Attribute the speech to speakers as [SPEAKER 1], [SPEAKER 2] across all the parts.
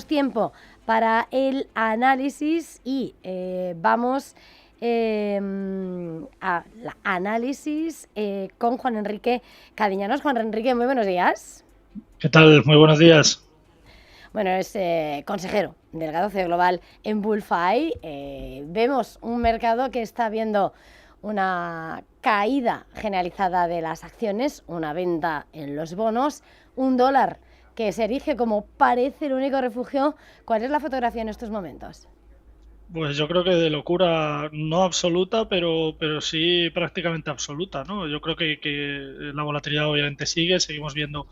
[SPEAKER 1] tiempo para el análisis y vamos a la análisis con Juan Enrique Cadiñanos. Juan Enrique, muy buenos días.
[SPEAKER 2] ¿Qué tal? Muy buenos días.
[SPEAKER 1] Bueno, es consejero delegado CEO Global en Bullfy. Vemos un mercado que está viendo una caída generalizada de las acciones, una venta en los bonos, un dólar que se erige como parece el único refugio. ¿Cuál es la fotografía en estos momentos?
[SPEAKER 2] Pues yo creo que de locura no absoluta, pero sí prácticamente absoluta, ¿no? Yo creo que la volatilidad obviamente sigue, seguimos viendo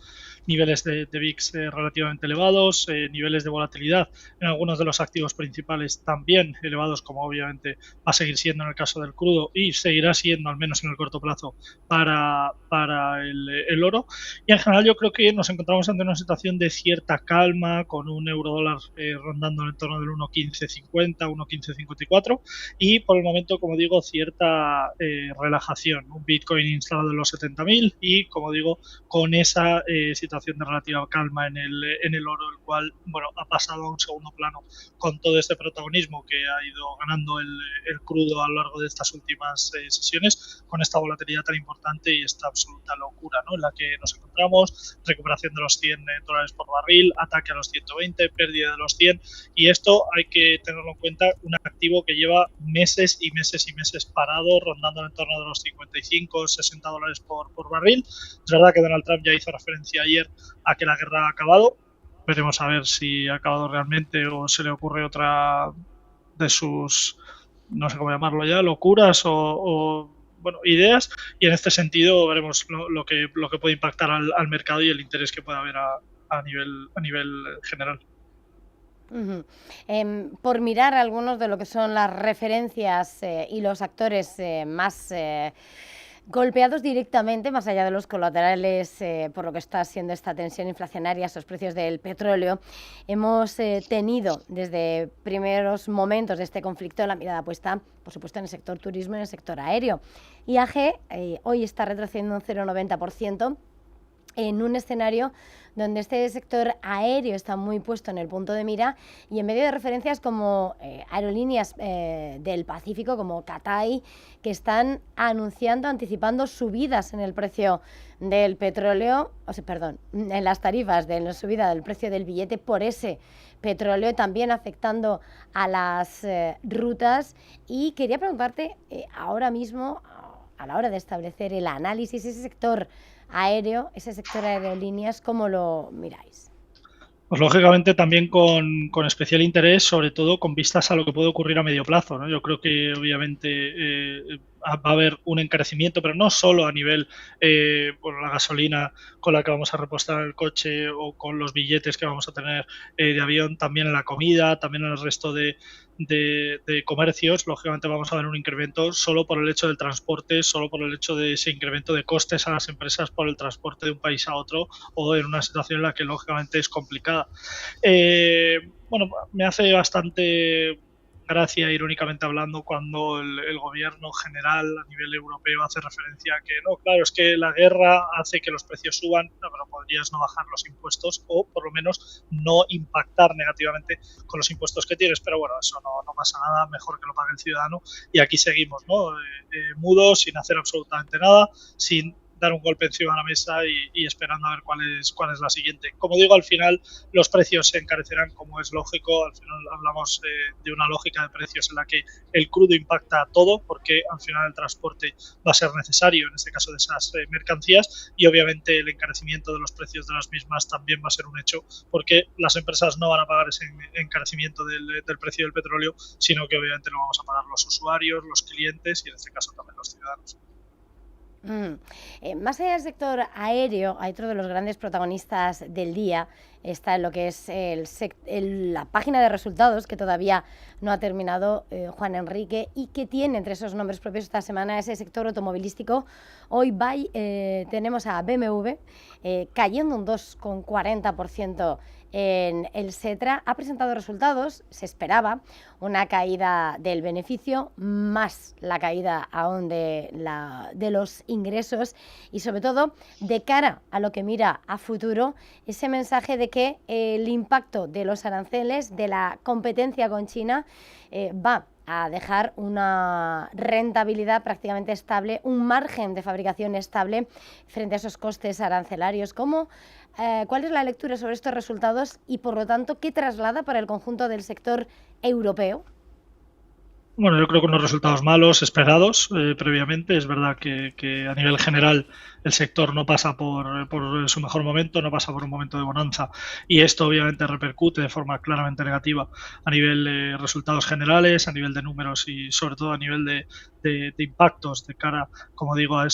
[SPEAKER 2] niveles de VIX relativamente elevados, niveles de volatilidad en algunos de los activos principales también elevados, como obviamente va a seguir siendo en el caso del crudo y seguirá siendo, al menos en el corto plazo, para el oro. Y en general yo creo que nos encontramos ante una situación de cierta calma, con un euro dólar rondando en el torno del 1,1550, 1,1554 y por el momento, como digo, cierta relajación. Un Bitcoin instalado en los 70.000 y, como digo, con esa situación de relativa calma en el oro, el cual, bueno, ha pasado a un segundo plano con todo este protagonismo que ha ido ganando el crudo a lo largo de estas últimas sesiones, con esta volatilidad tan importante y esta absoluta locura, ¿no?, en la que nos encontramos, recuperación de los 100 dólares por barril, ataque a los 120, pérdida de los 100, y esto hay que tenerlo en cuenta, un activo que lleva meses y meses y meses parado, rondando en torno de los 55, 60 dólares por barril. Es verdad que Donald Trump ya hizo referencia ayer a que la guerra ha acabado. Veremos a ver si ha acabado realmente o se le ocurre otra de sus, no sé cómo llamarlo ya, locuras o bueno, ideas, y en este sentido veremos lo que puede impactar al mercado y el interés que puede haber a nivel general.
[SPEAKER 1] Por mirar algunos de lo que son las referencias y los actores más golpeados directamente, más allá de los colaterales, por lo que está siendo esta tensión inflacionaria, esos precios del petróleo, hemos tenido desde primeros momentos de este conflicto la mirada puesta, por supuesto, en el sector turismo y en el sector aéreo. IAG hoy está retrocediendo un 0,90%, en un escenario donde este sector aéreo está muy puesto en el punto de mira y en medio de referencias como aerolíneas del Pacífico, como Cathay, que están anunciando, anticipando subidas en el precio del petróleo, en las tarifas de la subida del precio del billete por ese petróleo, también afectando a las rutas. Y quería preguntarte ahora mismo, a la hora de establecer el análisis, ese sector aéreo, ese sector aerolíneas, ¿cómo lo miráis?
[SPEAKER 2] Pues lógicamente también con especial interés, sobre todo con vistas a lo que puede ocurrir a medio plazo, ¿no? Yo creo que obviamente va a haber un encarecimiento, pero no solo a nivel bueno, la gasolina con la que vamos a repostar el coche o con los billetes que vamos a tener de avión, también en la comida, también en el resto de comercios. Lógicamente vamos a ver un incremento solo por el hecho del transporte, solo por el hecho de ese incremento de costes a las empresas por el transporte de un país a otro, o en una situación en la que lógicamente es complicada. Bueno, me hace bastante gracia, irónicamente hablando, cuando el gobierno general a nivel europeo hace referencia a que no, claro, es que la guerra hace que los precios suban, no, pero podrías no bajar los impuestos o por lo menos no impactar negativamente con los impuestos que tienes, pero bueno, eso no pasa nada, mejor que lo pague el ciudadano, y aquí seguimos, ¿no? Mudos, sin hacer absolutamente nada, sin dar un golpe encima de la mesa y esperando a ver cuál es la siguiente. Como digo, al final los precios se encarecerán, como es lógico. Al final hablamos de una lógica de precios en la que el crudo impacta a todo, porque al final el transporte va a ser necesario en este caso de esas mercancías, y obviamente el encarecimiento de los precios de las mismas también va a ser un hecho, porque las empresas no van a pagar ese encarecimiento del precio del petróleo, sino que obviamente lo vamos a pagar los usuarios, los clientes y en este caso también los ciudadanos.
[SPEAKER 1] Más allá del sector aéreo, hay otro de los grandes protagonistas del día, está en lo que es la página de resultados, que todavía no ha terminado Juan Enrique, y que tiene entre esos nombres propios esta semana ese sector automovilístico. Hoy tenemos a BMW cayendo un 2,40% en el Setra ha presentado resultados, se esperaba una caída del beneficio, más la caída aún de los ingresos y sobre todo de cara a lo que mira a futuro, ese mensaje de que el impacto de los aranceles, de la competencia con China, va a dejar una rentabilidad prácticamente estable, un margen de fabricación estable frente a esos costes arancelarios. ¿Cuál es la lectura sobre estos resultados y, por lo tanto, qué traslada para el conjunto del sector europeo?
[SPEAKER 2] Bueno, yo creo que unos resultados malos, esperados previamente. Es verdad que a nivel general el sector no pasa por su mejor momento, no pasa por un momento de bonanza y esto obviamente repercute de forma claramente negativa a nivel de resultados generales, a nivel de números y sobre todo a nivel de impactos de cara, como digo, al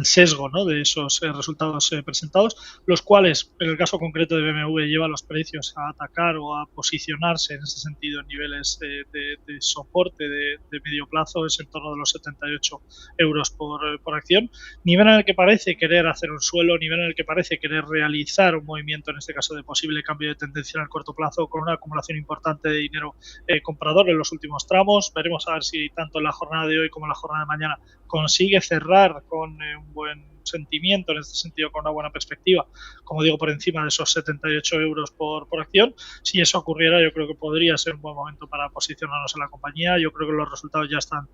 [SPEAKER 2] sesgo, ¿no?, de esos resultados presentados, los cuales en el caso concreto de BMW lleva los precios a atacar o a posicionarse en ese sentido en niveles de soporte de medio plazo, es en torno de los 78 euros por acción, nivel en el que parece querer hacer un suelo, nivel en el que parece querer realizar un movimiento, en este caso de posible cambio de tendencia en el corto plazo, con una acumulación importante de dinero comprador en los últimos tramos. Veremos a ver si tanto en la jornada de hoy como en la jornada de mañana consigue cerrar con un buen sentimiento, en este sentido con una buena perspectiva, como digo, por encima de esos 78 euros por acción. Si eso ocurriera, yo creo que podría ser un buen momento para posicionarnos en la compañía. Yo creo que los resultados ya están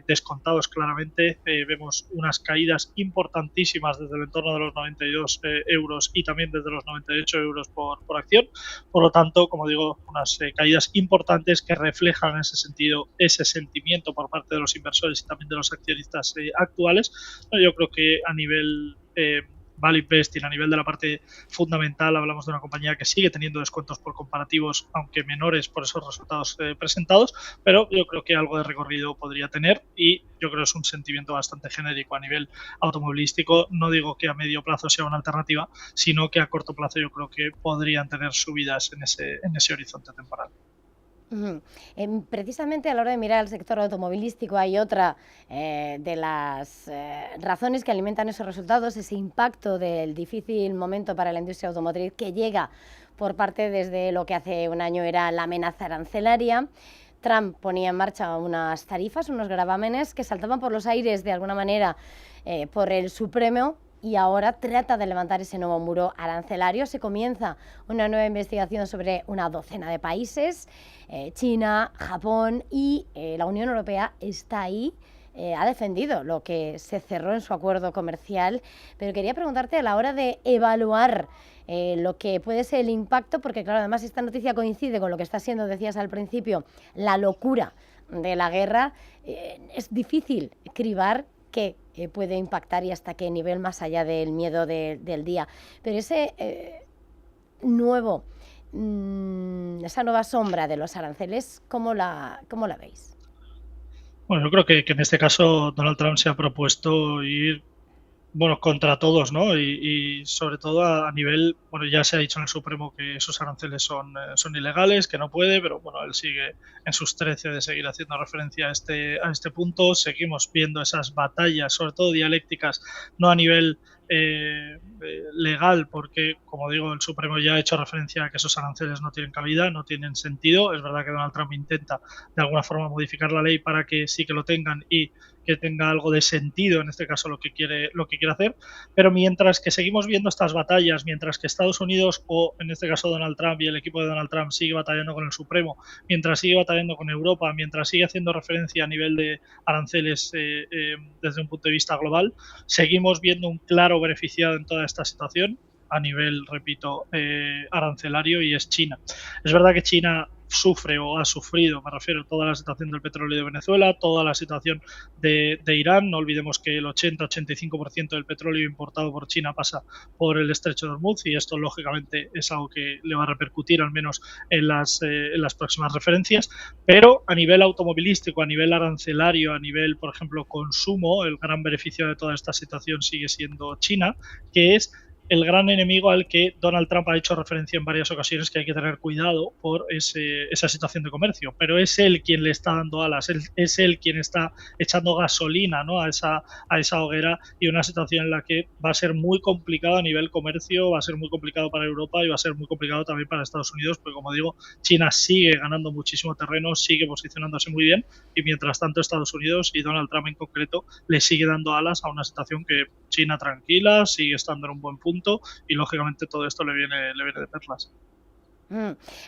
[SPEAKER 2] descontados claramente. Vemos unas caídas importantísimas desde el entorno de los 92 euros y también desde los 98 euros por acción. Por lo tanto, como digo, unas caídas importantes que reflejan en ese sentido ese sentimiento por parte de los inversores y también de los accionistas actuales. Yo creo que a nivel value investing, a nivel de la parte fundamental, hablamos de una compañía que sigue teniendo descuentos por comparativos, aunque menores por esos resultados presentados, pero yo creo que algo de recorrido podría tener y yo creo que es un sentimiento bastante genérico a nivel automovilístico. No digo que a medio plazo sea una alternativa, sino que a corto plazo yo creo que podrían tener subidas en ese horizonte temporal.
[SPEAKER 1] Precisamente a la hora de mirar el sector automovilístico hay otra de las razones que alimentan esos resultados, ese impacto del difícil momento para la industria automotriz que llega por parte desde lo que hace un año era la amenaza arancelaria. Trump ponía en marcha unas tarifas, unos gravámenes que saltaban por los aires de alguna manera por el Supremo, y ahora trata de levantar ese nuevo muro arancelario. Se comienza una nueva investigación sobre una docena de países, China, Japón y la Unión Europea está ahí. Ha defendido lo que se cerró en su acuerdo comercial, pero quería preguntarte a la hora de evaluar lo que puede ser el impacto, porque claro, además esta noticia coincide con lo que está siendo, decías al principio, la locura de la guerra. Es difícil cribar qué puede impactar y hasta qué nivel más allá del miedo del día. Pero esa nueva sombra de los aranceles, ¿cómo la veis?
[SPEAKER 2] Bueno, yo creo que en este caso Donald Trump se ha propuesto ir contra todos, ¿no? Y sobre todo a nivel, ya se ha dicho en el Supremo que esos aranceles son ilegales, que no puede, pero él sigue en sus 13 de seguir haciendo referencia a este punto. Seguimos viendo esas batallas, sobre todo dialécticas, no a nivel legal, porque, como digo, el Supremo ya ha hecho referencia a que esos aranceles no tienen cabida, no tienen sentido. Es verdad que Donald Trump intenta de alguna forma modificar la ley para que sí que lo tengan y que tenga algo de sentido, en este caso lo que quiere hacer, pero mientras que seguimos viendo estas batallas, mientras que Estados Unidos o en este caso Donald Trump y el equipo de Donald Trump sigue batallando con el Supremo, mientras sigue batallando con Europa, mientras sigue haciendo referencia a nivel de aranceles desde un punto de vista global, seguimos viendo un claro beneficiado en toda esta situación a nivel, repito, arancelario, y es China. Es verdad que China sufre o ha sufrido, me refiero, toda la situación del petróleo de Venezuela, toda la situación de Irán. No olvidemos que el 80-85% del petróleo importado por China pasa por el estrecho de Hormuz y esto lógicamente es algo que le va a repercutir al menos en las próximas referencias, pero a nivel automovilístico, a nivel arancelario, a nivel, por ejemplo, consumo, el gran beneficio de toda esta situación sigue siendo China, que es el gran enemigo al que Donald Trump ha hecho referencia en varias ocasiones, que hay que tener cuidado por esa situación de comercio. Pero es él quien le está dando alas, es él quien está echando gasolina, ¿no?, a esa hoguera, y una situación en la que va a ser muy complicado a nivel comercio, va a ser muy complicado para Europa y va a ser muy complicado también para Estados Unidos, porque, como digo, China sigue ganando muchísimo terreno, sigue posicionándose muy bien, y mientras tanto Estados Unidos y Donald Trump en concreto le sigue dando alas a una situación que China tranquila, sigue estando en un buen punto, y lógicamente todo esto le viene de perlas.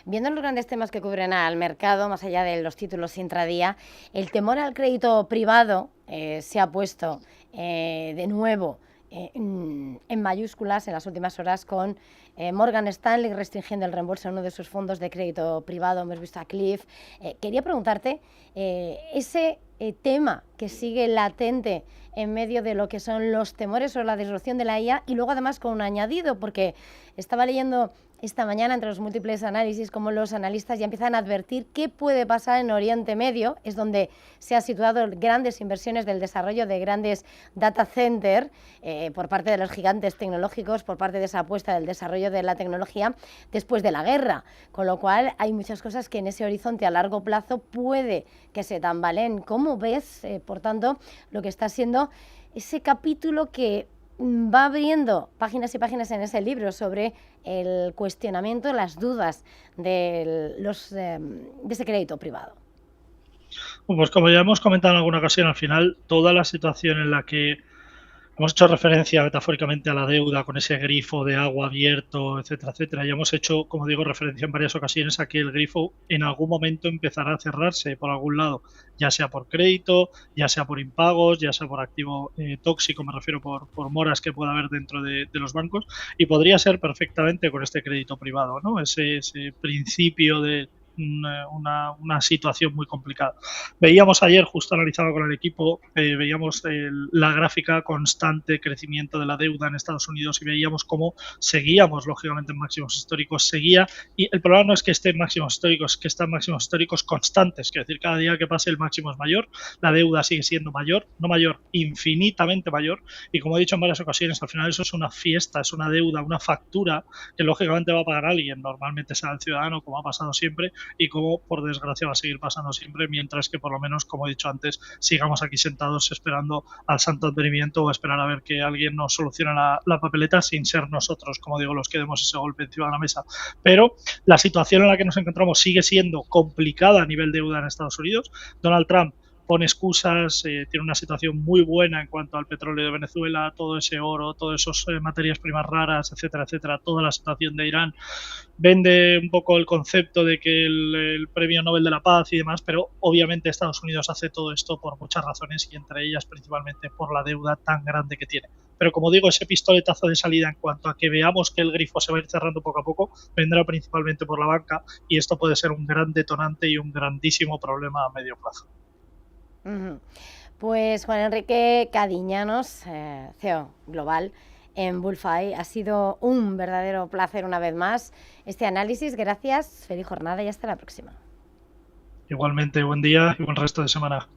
[SPEAKER 1] Viendo los grandes temas que cubren al mercado, más allá de los títulos intradía, el temor al crédito privado se ha puesto de nuevo en mayúsculas en las últimas horas, con Morgan Stanley restringiendo el reembolso en uno de sus fondos de crédito privado. Hemos visto a Cliff. Quería preguntarte, ese tema que sigue latente en medio de lo que son los temores sobre la disrupción de la IA, y luego además con un añadido, porque estaba leyendo esta mañana entre los múltiples análisis cómo los analistas ya empiezan a advertir qué puede pasar en Oriente Medio, es donde se han situado grandes inversiones del desarrollo de grandes data centers por parte de los gigantes tecnológicos, por parte de esa apuesta del desarrollo de la tecnología después de la guerra, con lo cual hay muchas cosas que en ese horizonte a largo plazo puede que se tambaleen. ¿Cómo ves, por tanto, lo que está siendo ese capítulo que va abriendo páginas y páginas en ese libro sobre el cuestionamiento, las dudas de ese crédito privado?
[SPEAKER 2] Pues como ya hemos comentado en alguna ocasión, al final toda la situación en la que hemos hecho referencia metafóricamente a la deuda con ese grifo de agua abierto, etcétera, etcétera, y hemos hecho, como digo, referencia en varias ocasiones a que el grifo en algún momento empezará a cerrarse por algún lado, ya sea por crédito, ya sea por impagos, ya sea por activo tóxico, me refiero por moras que pueda haber dentro de los bancos, y podría ser perfectamente con este crédito privado, ¿no? Ese principio de una situación muy complicada. Veíamos ayer, justo analizado con el equipo, veíamos la gráfica constante crecimiento de la deuda en Estados Unidos, y veíamos cómo seguíamos, lógicamente, en máximos históricos, y el problema no es que esté en máximos históricos, es que está en máximos históricos constantes, es decir, cada día que pase el máximo es mayor, la deuda sigue siendo mayor, no mayor, infinitamente mayor, y como he dicho en varias ocasiones, al final eso es una fiesta, es una deuda, una factura que lógicamente va a pagar alguien, normalmente será el ciudadano, como ha pasado siempre, y como por desgracia va a seguir pasando siempre, mientras que por lo menos, como he dicho antes, sigamos aquí sentados esperando al santo advenimiento, o esperar a ver que alguien nos solucione la papeleta, sin ser nosotros, como digo, los que demos ese golpe encima de la mesa. Pero la situación en la que nos encontramos sigue siendo complicada a nivel de deuda en Estados Unidos. Donald Trump pone excusas, tiene una situación muy buena en cuanto al petróleo de Venezuela, todo ese oro, todas esas materias primas raras, etcétera, etcétera, toda la situación de Irán. Vende un poco el concepto de que el premio Nobel de la Paz y demás, pero obviamente Estados Unidos hace todo esto por muchas razones, y entre ellas principalmente por la deuda tan grande que tiene. Pero como digo, ese pistoletazo de salida en cuanto a que veamos que el grifo se va a ir cerrando poco a poco, vendrá principalmente por la banca, y esto puede ser un gran detonante y un grandísimo problema a medio plazo.
[SPEAKER 1] Pues Juan Enrique Cadiñanos, CEO global en Bullfy, ha sido un verdadero placer una vez más este análisis. Gracias, feliz jornada y hasta la próxima.
[SPEAKER 2] Igualmente, buen día y buen resto de semana.